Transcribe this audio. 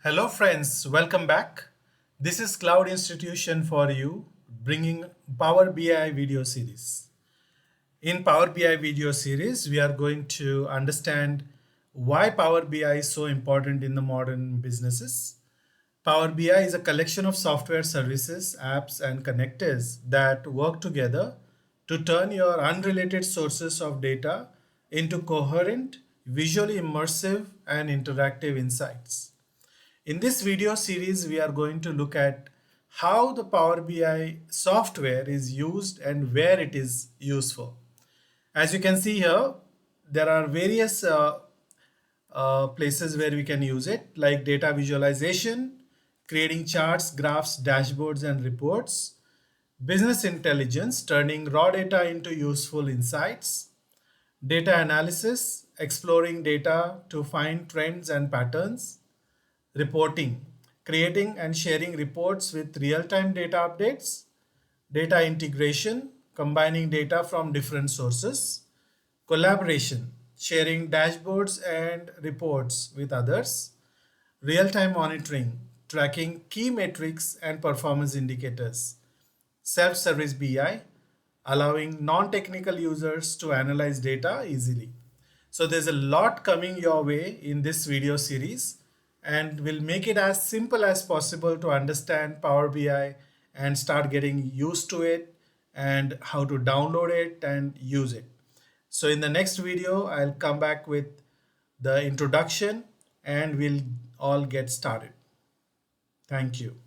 Hello friends, welcome back. This is Cloud Institution for you, bringing Power BI video series. In Power BI video series, we are going to understand why Power BI is so important in the modern businesses. Power BI is a collection of software services, apps, and connectors that work together to turn your unrelated sources of data into coherent, visually immersive, and interactive insights. In this video series, we are going to look at how the Power BI software is used and where it is useful. As you can see here, there are various places where we can use it, like data visualization, creating charts, graphs, dashboards, and reports, business intelligence, turning raw data into useful insights, data analysis, exploring data to find trends and patterns, reporting, creating and sharing reports with real-time data updates, data integration, combining data from different sources, collaboration, sharing dashboards and reports with others, real-time monitoring, tracking key metrics and performance indicators, self-service BI, allowing non-technical users to analyze data easily. So there's a lot coming your way in this video series, and we'll make it as simple as possible to understand Power BI and start getting used to it and how to download it and use it. So in the next video, I'll come back with the introduction and we'll all get started. Thank you.